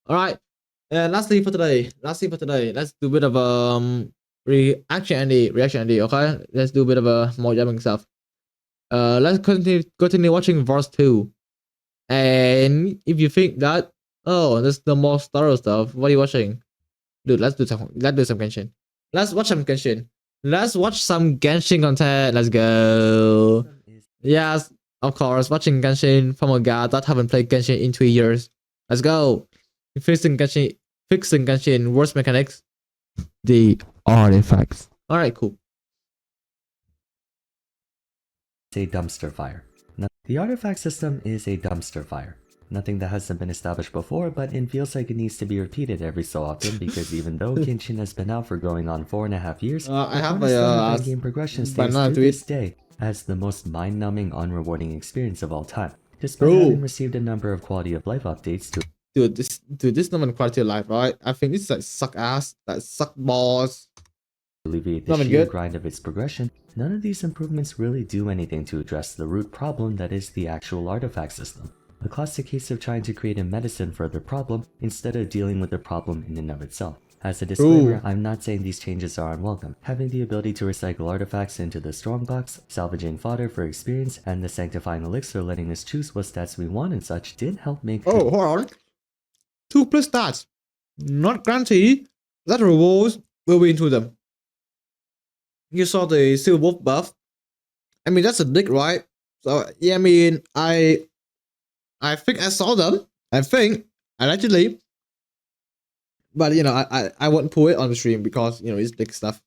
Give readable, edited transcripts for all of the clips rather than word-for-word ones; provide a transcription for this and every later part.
All right. And lastly for today, let's do a bit of reaction and okay? Let's do a bit of more jamming stuff. Let's continue watching verse 2. And if you think that there's the more thorough stuff, what are you watching? Dude, let's do some Genshin. Let's watch some Genshin. Let's watch some Genshin content. Let's go. Yes, of course, watching Genshin from a guy that haven't played Genshin in 3 years. Let's go. Fixing Genshin worst mechanics. The artifacts. Alright, cool. A dumpster fire. The artifact system is a dumpster fire. Nothing that hasn't been established before, but it feels like it needs to be repeated every so often because even though Genshin has been out for going on 4.5 years, I have a game progression stays to this day as the most mind-numbing, unrewarding experience of all time. Despite having received a number of quality of life updates to this not quality of life, right? I think this is like suck ass, like suck balls. Alleviate the sheer grind of its progression, none of these improvements really do anything to address the root problem that is the actual artifact system. A classic case of trying to create a medicine for the problem instead of dealing with the problem in and of itself. As a disclaimer, I'm not saying these changes are unwelcome. Having the ability to recycle artifacts into the strongbox, salvaging fodder for experience, and the sanctifying elixir letting us choose what stats we want and such did help make— hold on. 2+ stats. Not guarantee that rewards will be into them. You saw the Silver Wolf buff. I mean, that's a dick, right? So, yeah, I mean, I think I saw them. I think, allegedly. But, you know, I won't pull it on the stream because, you know, it's big stuff.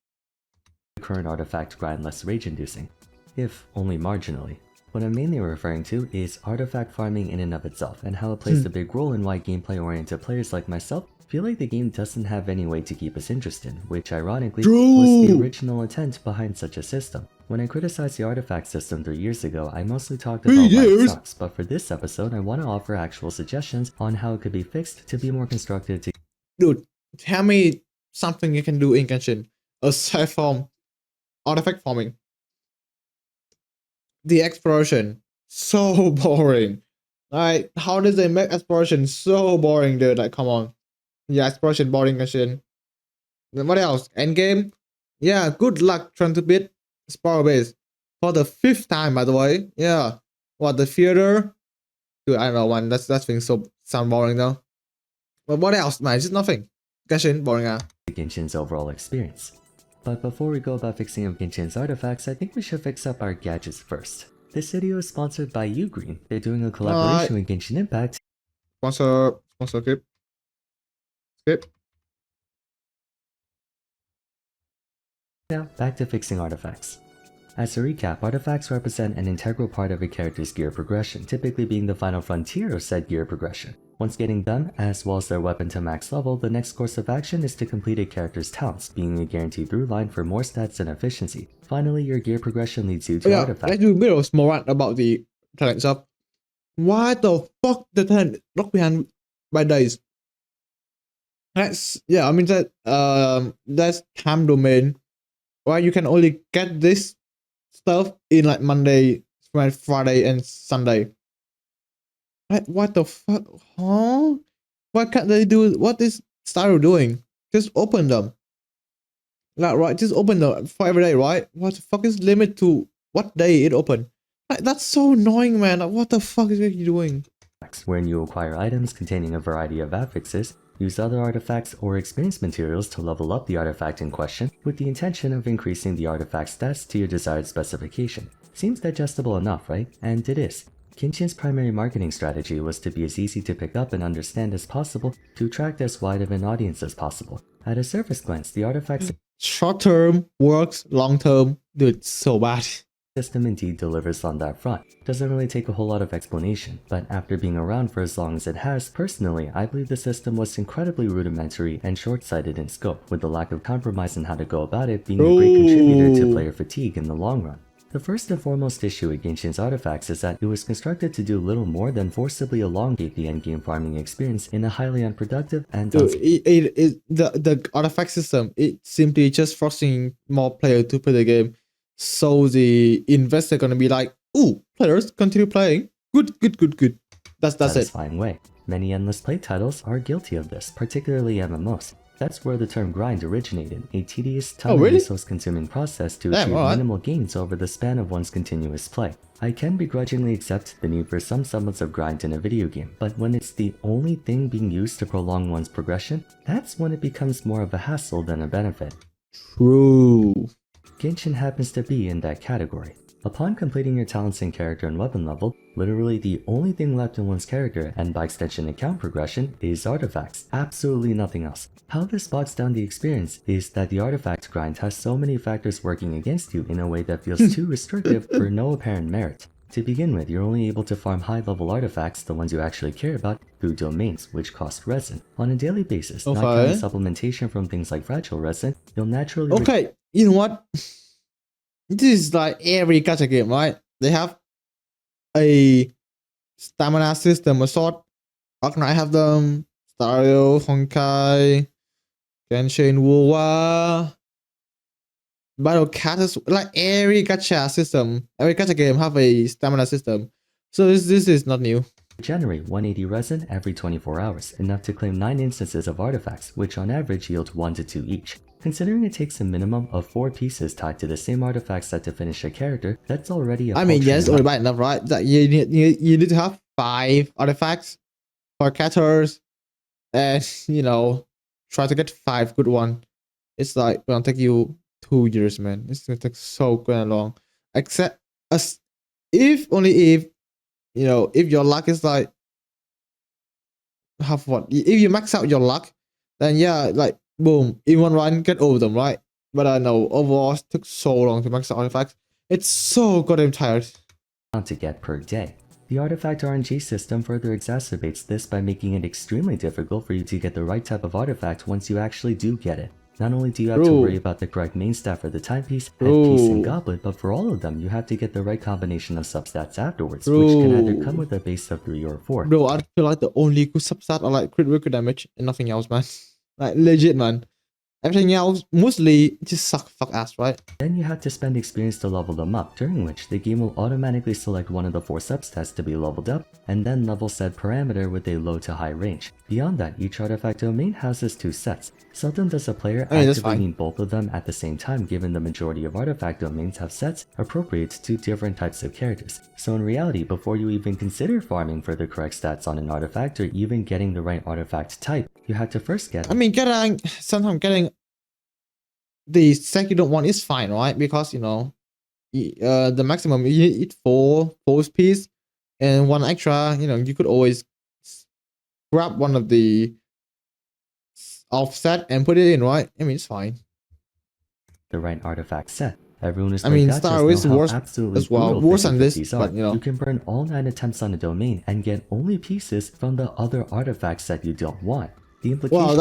Current artifact grind less rage-inducing, if only marginally. What I'm mainly referring to is artifact farming in and of itself, and how it plays a big role in why gameplay-oriented players like myself feel like the game doesn't have any way to keep us interested, which ironically was the original intent behind such a system. When I criticized the artifact system 3 years ago, I mostly talked about why it sucks, but for this episode I want to offer actual suggestions on how it could be fixed to be more constructive to— Dude, tell me something you can do in Genshin aside from artifact farming. The exploration, so boring. Like, how did they make exploration so boring, dude? Like, come on. Yeah, exploration boring Genshin. Then what else? Endgame? Yeah, good luck trying to beat Spiral Base for the 5th time, by the way. Yeah. What, the theater? Dude, I don't know, man. That's thing so sound boring though. But what else, man? Just nothing. Genshin, boring, Genshin's overall experience. But before we go about fixing up Genshin's artifacts, I think we should fix up our gadgets first. This video is sponsored by Ugreen. They're doing a collaboration with Genshin Impact. Sponsor skip. Now, back to fixing artifacts. As a recap, artifacts represent an integral part of a character's gear progression, typically being the final frontier of said gear progression. Once getting done, as well as their weapon to max level, the next course of action is to complete a character's talents, being a guaranteed through line for more stats and efficiency. Finally, your gear progression leads you to artifacts. Let's do a bit of small rant about the talent stuff. Why the fuck the talent locked behind by days? That's, yeah, I mean that's time domain. Why you can only get this stuff in like Monday, Friday, and Sunday. Like, what the fuck? Huh? Why can't they do what is Styro doing? Just open them. Like, right, just open them for every day, right? What the fuck is limit to what day it open? Like, that's so annoying, man. Like, what the fuck is you doing? Wherein you acquire items containing a variety of affixes, use other artifacts or experience materials to level up the artifact in question with the intention of increasing the artifact stats to your desired specification. Seems digestible enough, right? And it is. Genshin's primary marketing strategy was to be as easy to pick up and understand as possible to attract as wide of an audience as possible. At a surface glance, the artifact short term works, long term, dude, it's so bad. System indeed delivers on that front. Doesn't really take a whole lot of explanation, but after being around for as long as it has, personally, I believe the system was incredibly rudimentary and short-sighted in scope, with the lack of compromise in how to go about it being a great contributor to player fatigue in the long run. The first and foremost issue with Genshin's artifacts is that it was constructed to do little more than forcibly elongate the endgame farming experience in a highly unproductive and the artifact system, it's simply just forcing more players to play the game. So the investor gonna be like, ooh, players continue playing. Good. That's it. Satisfying way. Many endless play titles are guilty of this, particularly MMOs. That's where the term grind originated, a tedious, time and resource-consuming process to achieve minimal gains over the span of one's continuous play. I can begrudgingly accept the need for some semblance of grind in a video game, but when it's the only thing being used to prolong one's progression, that's when it becomes more of a hassle than a benefit. True. Genshin happens to be in that category. Upon completing your talents and character and weapon level, literally the only thing left in one's character, and by extension account progression, is artifacts. Absolutely nothing else. How this bogs down the experience is that the artifact grind has so many factors working against you in a way that feels too restrictive for no apparent merit. To begin with, you're only able to farm high-level artifacts, the ones you actually care about, through domains, which cost resin. On a daily basis, not counting supplementation from things like fragile resin, you'll naturally... Okay, you know what? This is like every gacha game, right? They have a stamina system, a sort. Arknight have them, Stario, Honkai, Genshin, Wuwa, Battle Cat, like every gacha system, every gacha game have a stamina system. So this is not new. Generate 180 resin every 24 hours, enough to claim 9 instances of artifacts, which on average yield 1 to 2 each. Considering it takes a minimum of 4 pieces tied to the same artifact set to finish a character, that's already a yes, already bad enough, right? That you need to have 5 artifacts for characters, and try to get 5 good ones. It's like gonna take you 2 years, man. It's gonna take so good long. Except if your luck is like half what? If you max out your luck, then yeah, like boom, in one run get over them, right? But I know overall it took so long to max out artifacts. It's so goddamn tired. To get per day. The artifact RNG system further exacerbates this by making it extremely difficult for you to get the right type of artifact once you actually do get it. Not only do you have to worry about the correct main stat for the timepiece, headpiece, and goblet, but for all of them, you have to get the right combination of substats afterwards, which can either come with a base of 3 or 4. Bro, I feel like the only good substat are like crit damage and nothing else, man. Like legit, man. Everything else mostly just fuck ass, right? Then you have to spend experience to level them up, during which the game will automatically select one of the 4 substats to be leveled up, and then level said parameter with a low to high range. Beyond that, each artifact domain houses 2 sets. Seldom does a player activating both of them at the same time, given the majority of artifact domains have sets appropriate to different types of characters. So in reality, before you even consider farming for the correct stats on an artifact or even getting the right artifact type, you have to first get... sometimes getting the set you don't want is fine, right? Because the maximum you need 4 piece and 1 extra. You could always grab one of the offset and put it in, right? It's fine. The right artifact set. Everyone is Star is worse as well, worse than this, but you can burn all 9 attempts on a domain and get only pieces from the other artifacts that you don't want. The implication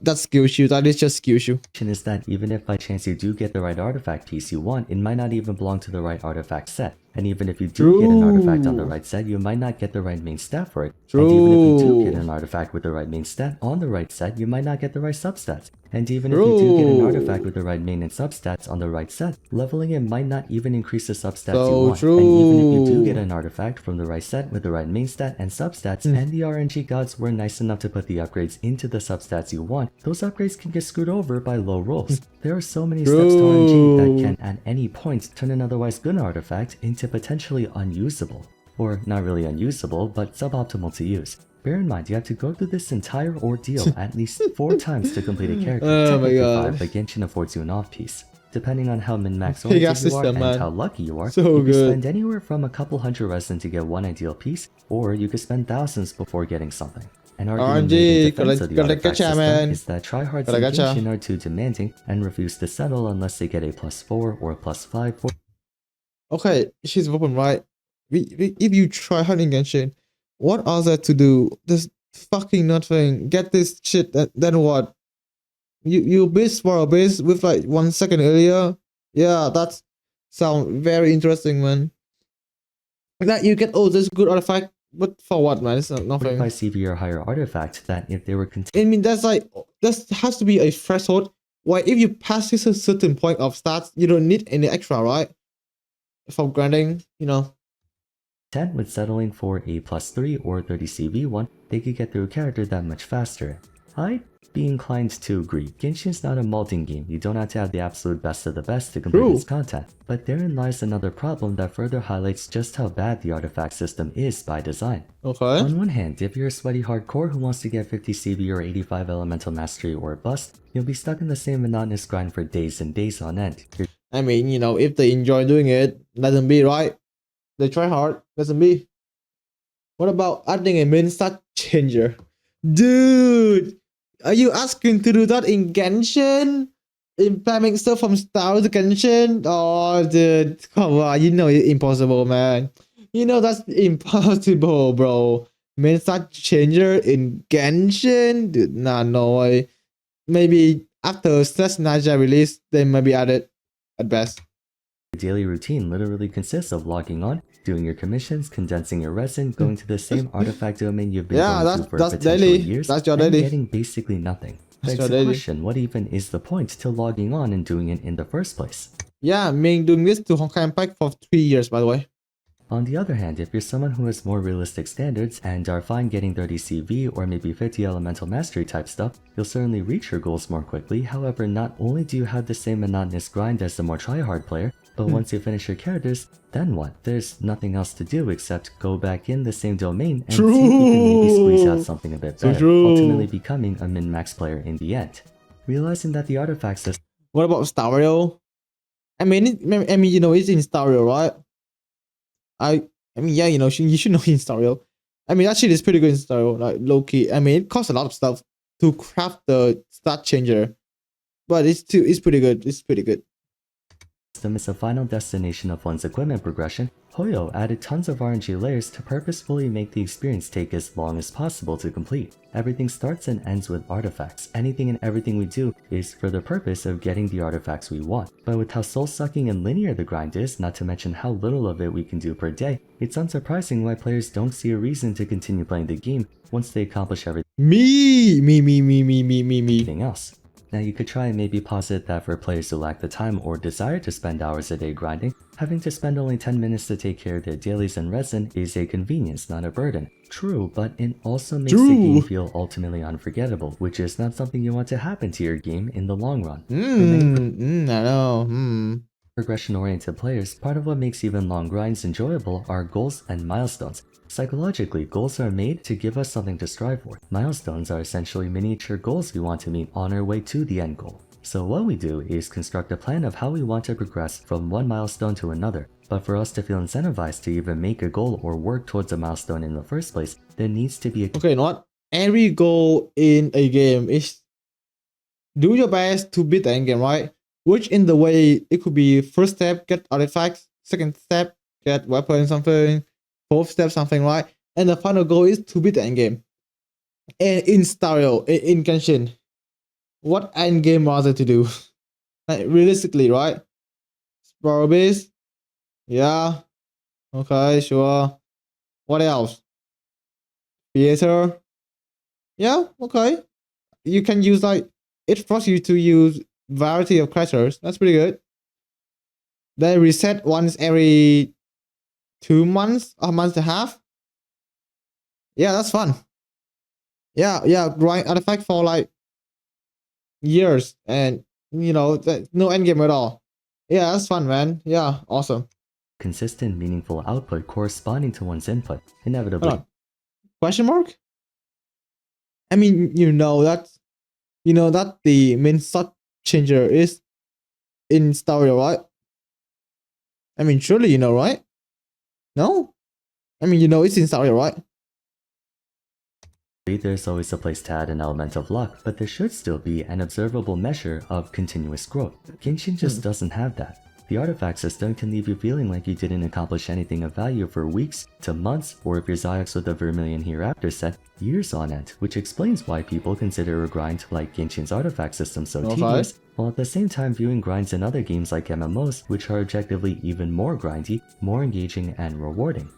that skills you. That is just skills you. Is that even if by chance you do get the right artifact piece you want, it might not even belong to the right artifact set. And even if you do get an artifact on the right set, you might not get the right main stat for it. And even if you do get an artifact with the right main stat on the right set, you might not get the right substats. And even if you do get an artifact with the right main and substats on the right set, leveling it might not even increase the substats you want. And even if you do get an artifact from the right set with the right main stat and substats, and the RNG gods were nice enough to put the upgrades into the substats you want, those upgrades can get screwed over by low rolls. There are so many steps to RNG that can at any point turn an otherwise good artifact into potentially unusable. Or not really unusable, but suboptimal to use. Bear in mind, you have to go through this entire ordeal at least 4 times to complete a character. Oh my god. 5, but Genshin affords you an off-piece. Depending on how min-max oriented you are and how lucky you are, you can spend anywhere from a couple hundred resin to get 1 ideal piece, or you could spend thousands before getting something. An argument in defense of the artifact system is that tryhards in Genshin are too demanding and refuse to settle unless they get a +4 or +5 for... Okay, she's open, right? If you try hard in Genshin, what are there to do? There's fucking nothing. Get this shit, then what? You base for a base with like 1 second earlier? Yeah, that sounds very interesting, man. That you get this good artifact, but for what, man? It's not nothing. By CV or higher artifact, that if they were that has to be a threshold. Why, if you pass this a certain point of stats, you don't need any extra, right? For grinding, 10 with settling for a +3 or 30 CV1, they could get through a character that much faster. I'd be inclined to agree. Genshin's not a molding game, you don't have to have the absolute best of the best to complete True. its content. But therein lies another problem that further highlights just how bad the artifact system is by design. Okay. On one hand, if you're a sweaty hardcore who wants to get 50 CV or 85 elemental mastery or bust, you'll be stuck in the same monotonous grind for days and days on end. I mean, you know, if they enjoy doing it, let them be, right? They try hard, let them be. What about adding a main stat changer? Dude, are you asking to do that in Genshin? Implementing stuff from Star to Genshin? Oh, dude, come on, you know it's impossible, man. You know that's impossible, bro. Main stat changer in Genshin? Dude, nah, no way. Maybe after Slash Naja release, they might be added at best. Your daily routine literally consists of logging on, doing your commissions, condensing your resin, going to the same artifact domain you've been going to for that's potential daily. years, That's your and daily. getting basically nothing. That's Begs your the daily. question, what even is the point to logging on and doing it in the first place? Yeah, me doing this to Honkai Impact for 3 years, by the way. On the other hand, if you're someone who has more realistic standards and are fine getting 30 CV or maybe 50 elemental mastery type stuff, you'll certainly reach your goals more quickly. However, not only do you have the same monotonous grind as the more tryhard player, but once you finish your characters, then what? There's nothing else to do except go back in the same domain and see if you can maybe squeeze out something a bit better, ultimately becoming a min-max player in the end. Realizing that the artifact system What about Stario? I mean, you know, it's in Stario, right? I mean, yeah, you know, you should know in Stario. I mean, that shit is pretty good in Stario, like low key. I mean, it costs a lot of stuff to craft the stat changer, but it's pretty good. It's pretty good. is a final destination of one's equipment progression. Hoyo added tons of RNG layers to purposefully make the experience take as long as possible to complete. Everything starts and ends with artifacts. Anything and everything we do is for the purpose of getting the artifacts we want. But with how soul-sucking and linear the grind is, not to mention how little of it we can do per day, it's unsurprising why players don't see a reason to continue playing the game once they accomplish everything else. Now you could try and maybe posit that for players who lack the time or desire to spend hours a day grinding, having to spend only 10 minutes to take care of their dailies and resin is a convenience, not a burden. True, but it also makes the game feel ultimately unforgettable, which is not something you want to happen to your game in the long run. I know. Progression-oriented players, part of what makes even long grinds enjoyable are goals and milestones. Psychologically, goals are made to give us something to strive for. Milestones are essentially miniature goals we want to meet on our way to the end goal. So what we do is construct a plan of how we want to progress from one milestone to another. But for us to feel incentivized to even make a goal or work towards a milestone in the first place, there needs to be a... Okay, you know what? Every goal in a game is do your best to beat the end game, right? Which in the way, it could be first step, get artifacts, second step, get weapon something, fourth step something, right? And the final goal is to beat the end game. And in Stario, in Genshin, what end game was it to do? Like realistically, right? Explore base? Yeah. Okay, sure. What else? Theater? Yeah, okay. You can use like, it forces you to use variety of characters. That's pretty good. They reset once every 2 months, a month and a half. Yeah, that's fun. Yeah, grind artifact for like years, and you know, no end game at all. Yeah, that's fun, man. Yeah, awesome. consistent, meaningful output corresponding to one's input, inevitably. Hold on. Question mark? I mean, you know that the main stat changer is in Stario, right? I mean, surely you know, right? No? I mean, you know it's in Stario, right? There's always a place to add an element of luck, but there should still be an observable measure of continuous growth. Genshin just doesn't have that. The artifact system can leave you feeling like you didn't accomplish anything of value for weeks to months, or if you're Ziox with a Vermilion Hereafter set, years on end, which explains why people consider a grind like Genshin's artifact system so tedious, while at the same time viewing grinds in other games like MMOs, which are objectively even more grindy, more engaging, and rewarding.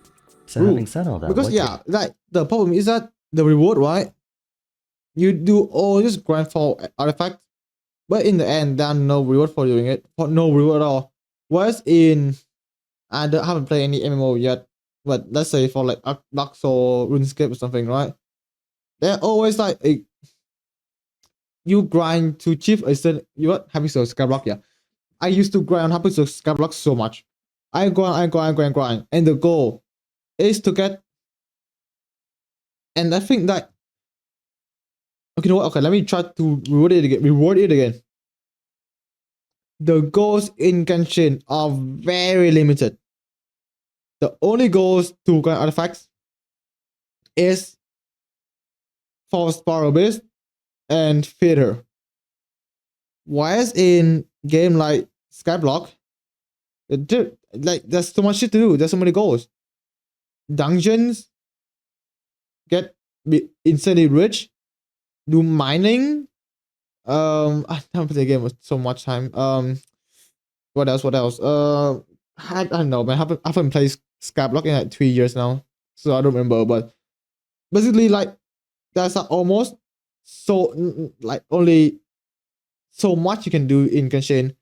So having said all that, because like the problem is that the reward, right? You do all this grind for artifact, but in the end, there's no reward for doing it. No reward at all. Whereas in, I haven't played any MMO yet, but let's say for like Dark Soul, RuneScape or something, right? They're always like you grind to achieve a certain you what happy soul skyblock, yeah. I used to grind on happy soul skyblock so much. I grind, and the goal is to get. And I think that okay, you know what? Okay, let me try to reward it again. The goals in Genshin are very limited. The only goals to grind artifacts is Force Power Base and Theater. Whereas in game like Skyblock, like there's so much shit to do. There's so many goals. Dungeons, get insanely rich, do mining. I don't play the game with so much time. What else? I don't know, man. I haven't played Skyblock in like 3 years now, so I don't remember. But basically, like there's almost so like only so much you can do in Genshin,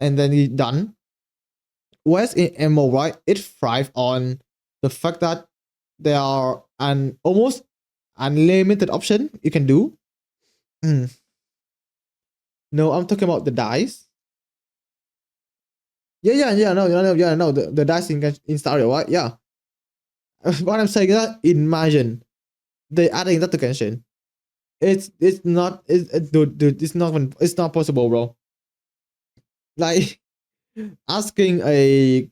and then it's done. Whereas in MMO, right, it thrives on the fact that there are an almost unlimited option you can do. No, I'm talking about the dice. Yeah. No. The dice in Stario, right? Yeah. What I'm saying is that imagine they adding that to Genshin. It's not dude, it's not possible, bro. Like asking a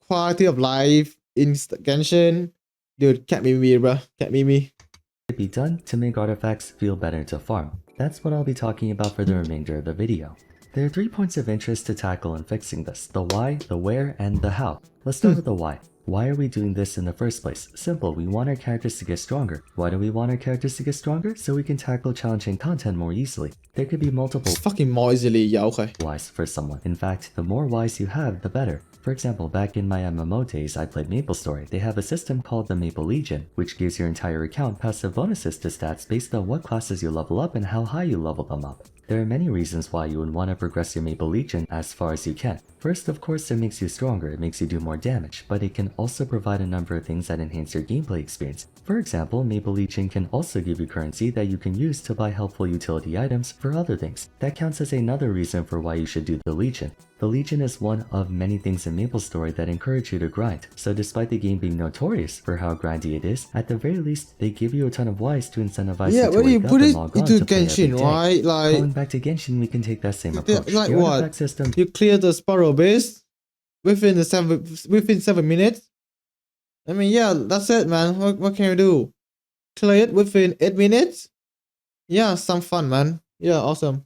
quality of life in Genshin, dude, can't be me, bro. Can't be me. Be done to make artifacts feel better to farm. That's what I'll be talking about for the remainder of the video. There are 3 points of interest to tackle in fixing this: the why, the where, and the how. Let's start with the why. Why are we doing this in the first place? Simple, we want our characters to get stronger. Why do we want our characters to get stronger? So we can tackle challenging content more easily. There could be multiple It's fucking more easily, yeah, okay. whys for someone. In fact, the more whys you have, the better. For example, back in my MMO days, I played MapleStory. They have a system called the Maple Legion, which gives your entire account passive bonuses to stats based on what classes you level up and how high you level them up. There are many reasons why you would want to progress your Maple Legion as far as you can. First, of course, it makes you stronger, it makes you do more damage, but it can also provide a number of things that enhance your gameplay experience. For example, Maple Legion can also give you currency that you can use to buy helpful utility items for other things. That counts as another reason for why you should do the Legion. The Legion is one of many things in MapleStory that encourage you to grind, so despite the game being notorious for how grindy it is, at the very least, they give you a ton of whys to incentivize you to when you wake up put and it log on into to play every Genshin, day. right? Like Going back to Genshin, we can take that same approach. like The what? artifact system You clear the Sparrow base within 7 minutes. I mean, yeah, that's it, man. What can you do? Clear it within 8 minutes? Yeah, some fun, man. Yeah, awesome.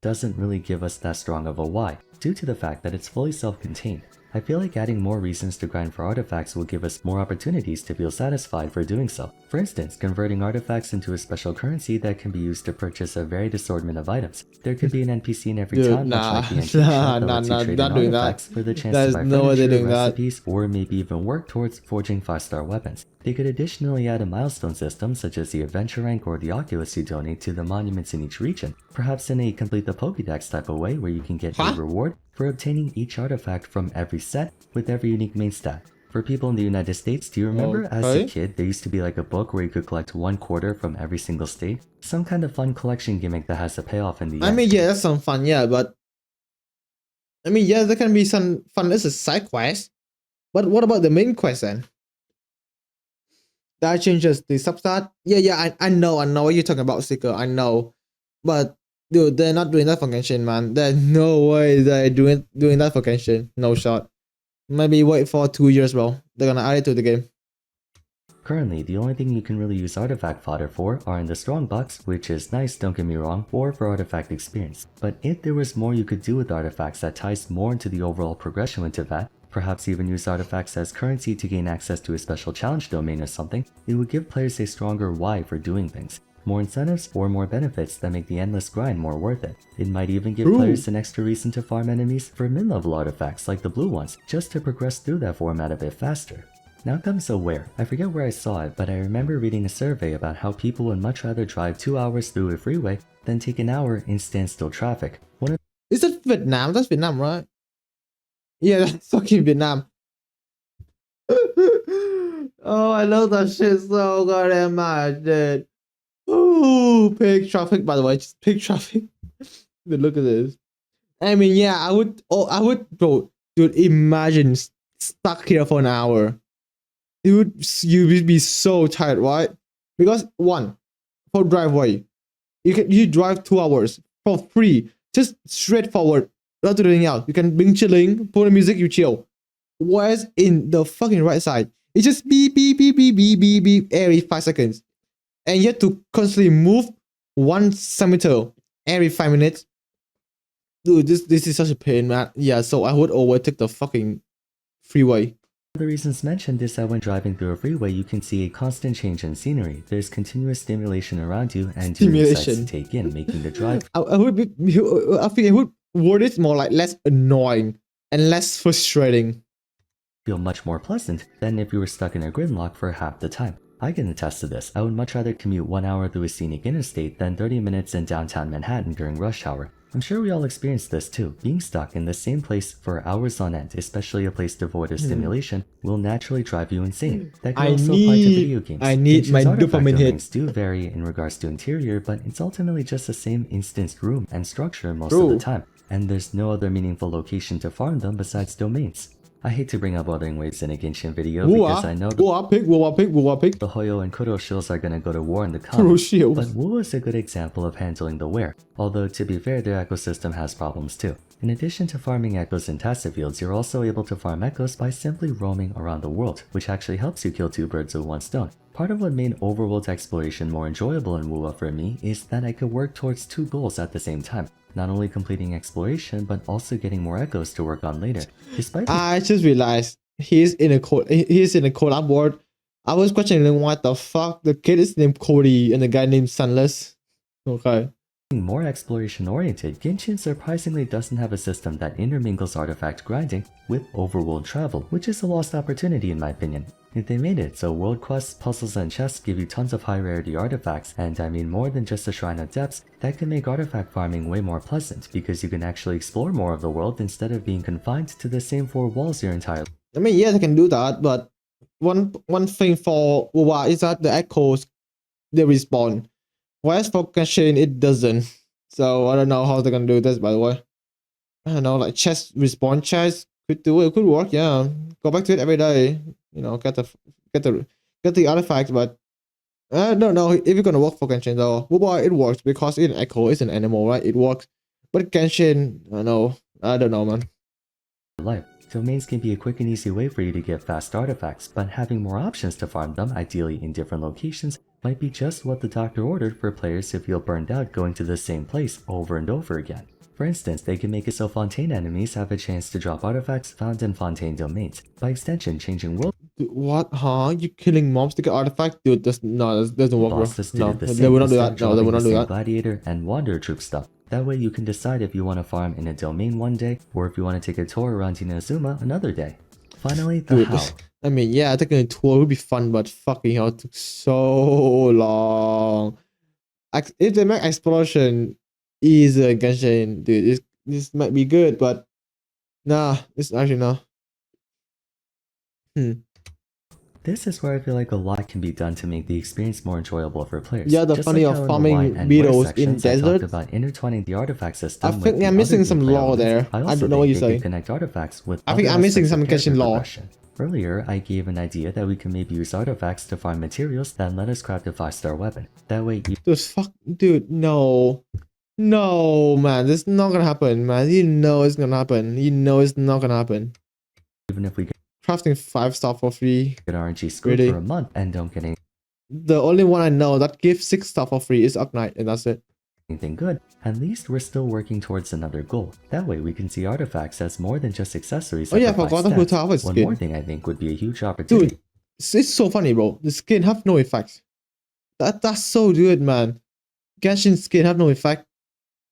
doesn't really give us that strong of a why, due to the fact that it's fully self-contained. I feel like adding more reasons to grind for artifacts will give us more opportunities to feel satisfied for doing so. For instance, converting artifacts into a special currency that can be used to purchase a varied assortment of items. There could be an NPC in every town, much like the antique shop that lets you trade in artifacts for the chance to buy furniture, recipes, or maybe even work towards forging 5-star weapons. They could additionally add a milestone system such as the adventure rank or the Oculus you donate to the monuments in each region, perhaps in a complete the Pokédex type of way where you can get a reward for obtaining each artifact from every set with every unique main stat. For people in the United States, do you remember as a kid there used to be like a book where you could collect 1/4 from every single state? Some kind of fun collection gimmick that has a payoff in the end. I mean, yeah, that's some fun, yeah, but I mean, yeah, there can be some fun as a side quest, but what about the main quest then? That changes the substat. Yeah, I know what you're talking about, Seeker. I know, but dude, they're not doing that for Genshin, man. There's no way they're doing that for Genshin. No shot. Maybe wait for 2 years, bro. They're gonna add it to the game. Currently, the only thing you can really use artifact fodder for are in the strong box, which is nice, don't get me wrong, or for artifact experience. But if there was more you could do with artifacts that ties more into the overall progression into that, perhaps even use artifacts as currency to gain access to a special challenge domain or something, it would give players a stronger why for doing things. More incentives or more benefits that make the endless grind more worth it. It might even give players an extra reason to farm enemies for mid-level artifacts like the blue ones, just to progress through that format a bit faster. Now comes the where. I forget where I saw it, but I remember reading a survey about how people would much rather drive 2 hours through a freeway than take an hour in standstill traffic. Is that Vietnam? That's Vietnam, right? Yeah, that's fucking Vietnam. Oh, I love that shit so goddamn much, dude. Ooh, pig traffic, by the way, just pig traffic. Dude, look at this. I mean, yeah, I would, bro, dude, imagine stuck here for an hour. You would be so tired, right? Because one, for driveway, you drive 2 hours for free, just straightforward, not doing anything else. You can bring chilling, put on music, you chill. Whereas in the fucking right side, it's just beep beep beep beep beep beep beep every 5 seconds, and you have to constantly move 1 centimeter every 5 minutes. Dude, this is such a pain, man. Yeah, so I would overtake the fucking freeway. The reasons mentioned is that when driving through a freeway, you can see a constant change in scenery. There's continuous stimulation around you and new insights to take in, making the drive I think I would word it more like less annoying and less frustrating. feel much more pleasant than if you were stuck in a gridlock for half the time. I can attest to this. I would much rather commute 1 hour through a scenic interstate than 30 minutes in downtown Manhattan during rush hour. I'm sure we all experienced this too. Being stuck in the same place for hours on end, especially a place devoid of stimulation, will naturally drive you insane. That can also apply to video games. I need my Genshin's artifact dopamine hit. domains do vary in regards to interior, but it's ultimately just the same instanced room and structure most of the time, and there's no other meaningful location to farm them besides domains. I hate to bring up Wuthering Waves in a Genshin video because I know the Hoyo and Kuro shields are gonna go to war in the Kuro comments, shields. but Wu is a good example of handling the wear, although to be fair their ecosystem has problems too. In addition to farming echoes in Tacit fields, you're also able to farm echoes by simply roaming around the world, which actually helps you kill 2 birds with 1 stone. Part of what made overworld exploration more enjoyable in WoW for me is that I could work towards 2 goals at the same time. Not only completing exploration, but also getting more echoes to work on later. Despite I just realized he's in a collab board. I was questioning what the fuck. The kid is named Cody and the guy named Sunless. Okay. being more exploration oriented, Genshin surprisingly doesn't have a system that intermingles artifact grinding with overworld travel, which is a lost opportunity in my opinion. If they made it so world quests, puzzles, and chests give you tons of high rarity artifacts, and I mean more than just a Shrine of Depths, that can make artifact farming way more pleasant because you can actually explore more of the world instead of being confined to the same 4 walls your entire life. I mean, yeah, they can do that, but one thing for WoW is that the echoes, they respawn. Whereas for Genshin, it doesn't. So I don't know how they're gonna do this, by the way. I don't know, like chest respawn chest could do it, could work, yeah. Go back to it every day. You know, get the artifact, but I don't know if it's gonna work for Genshin though. WoW, it works because it's an echo, it's an animal, right? It works. But Genshin, I don't know, man. Life. Domains can be a quick and easy way for you to get fast artifacts, but having more options to farm them, ideally in different locations, might be just what the doctor ordered for players who feel burned out going to the same place over and over again. For instance, they can make it so Fontaine enemies have a chance to drop artifacts found in Fontaine domains, by extension changing world. What? Huh? You killing mobs to get artifact? Dude, that doesn't work, bro. Bosses No, did the they will not do instead that. No, they will not do that. Gladiator and Wanderer troop stuff. That way you can decide if you want to farm in a domain one day, or if you want to take a tour around Inazuma another day. Finally, the Dude, how. I mean, yeah, taking a tour would be fun, but fucking hell, it took so long. If they make exploration easier in Genshin, dude, this might be good, but nah, it's actually not. This is where I feel like a lot can be done to make the experience more enjoyable for players. Yeah, the Just funny like of how in the farming wine and beetles ware in sections, I desert. talked about intertwining the artifact system. I with think the I'm missing other some gameplay law elements. there. I also don't know what think you're they saying. could connect artifacts with I think other I'm missing aspects some of character Genshin law. progression. Earlier, I gave an idea that we can maybe use artifacts to find materials that let us craft a 5-star weapon. That way, Dude, no. No, man, this is not gonna happen, man. You know it's gonna happen. You know it's not gonna happen. even if we get Crafting 5-star for free. RNG screwed Really? for a month and don't get The only one I know that gives 6-star for free is Arknight, and that's it. anything good, at least we're still working towards another goal. That way we can see artifacts as more than just accessories. Oh yeah, I that provide forgot the stats. Hutawa One skin. more thing I think would be a huge opportunity. Dude, it's so funny, bro. The skin have no effects. That's so good, man. Genshin skin have no effect.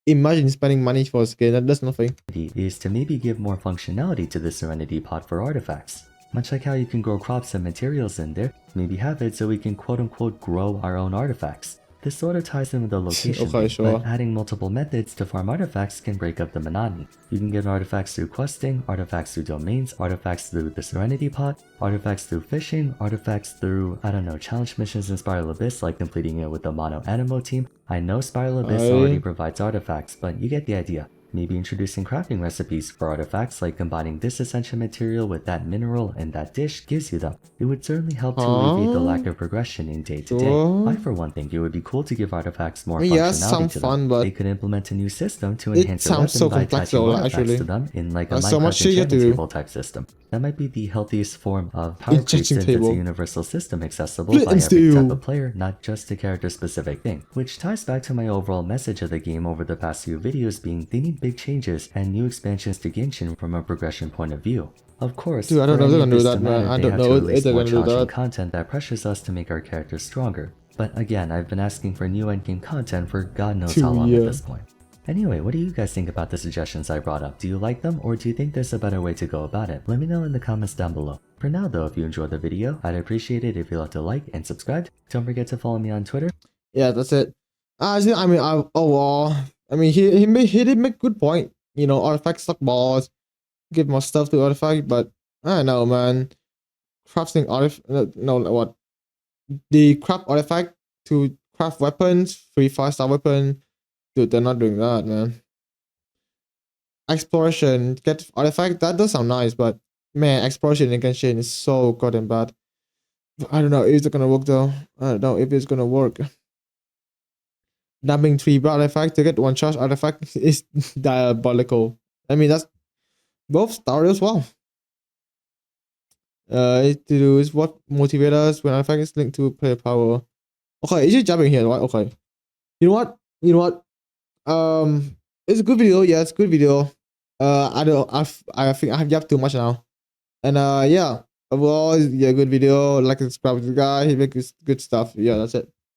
Imagine spending money for a skin, that does nothing. Is to maybe give more functionality to the Serenity Pot for artifacts. Much like how you can grow crops and materials in there, maybe have it so we can quote-unquote grow our own artifacts. This sort of ties in with the location Okay, thing, sure. but adding multiple methods to farm artifacts can break up the monotony. You can get artifacts through questing, artifacts through domains, artifacts through the Serenity Pot, artifacts through fishing, artifacts through, I don't know, challenge missions in Spiral Abyss like completing it with the Mono Animo team. I know Spiral Abyss already provides artifacts, but you get the idea. Maybe introducing crafting recipes for artifacts like combining this essential material with that mineral and that dish gives you them. It would certainly help to alleviate the lack of progression in day-to-day. Sure. I for one think it would be cool to give artifacts more Yeah, functionality some to fun, them. but They could implement a new system to it enhance your sounds weapon so by complex attaching though, artifacts actually. to them in like a There's so much Minecraft shit you have to enchanting do. table type system. That might be the healthiest form of power creep Enchanting since it's table. a universal system accessible Split by and every type steal. of player, not just a character-specific thing. Which ties back to my overall message of the game over the past few videos being they need big changes and new expansions to Genshin from a progression point of view. Of course, Dude, I don't for know if any they're of gonna do this that, to man. matter, I they don't have know to if release they're more gonna do challenging that. content that pressures us to make our characters stronger. But again, I've been asking for new endgame content for God knows how long at this point. Anyway, what do you guys think about the suggestions I brought up? Do you like them, or do you think there's a better way to go about it? Let me know in the comments down below. For now though, if you enjoyed the video, I'd appreciate it if you left a like and subscribed. Don't forget to follow me on Twitter. Yeah, that's it. I mean, he did make good point. You know, artifacts suck balls. Give more stuff to artifact, but I don't know, man. Crafting artifact, no, what? The craft artifact to craft weapons, free 5-star weapon. Dude, they're not doing that, man. Exploration, get artifact. That does sound nice, but man, exploration in Genshin is so goddamn bad. I don't know if it's gonna work though. I don't know if it's gonna work. Dumping 3 artifact to get 1 charge artifact is diabolical. I mean, that's both star as well. It to do is what motivates us when artifact is linked to player power. Okay, it's just jumping here, right? Okay. You know what? It's a good video. Yeah, it's a good video. I think I have yapped too much now. And yeah, overall, yeah, good video. Like and subscribe to the guy. He makes good stuff. Yeah, that's it.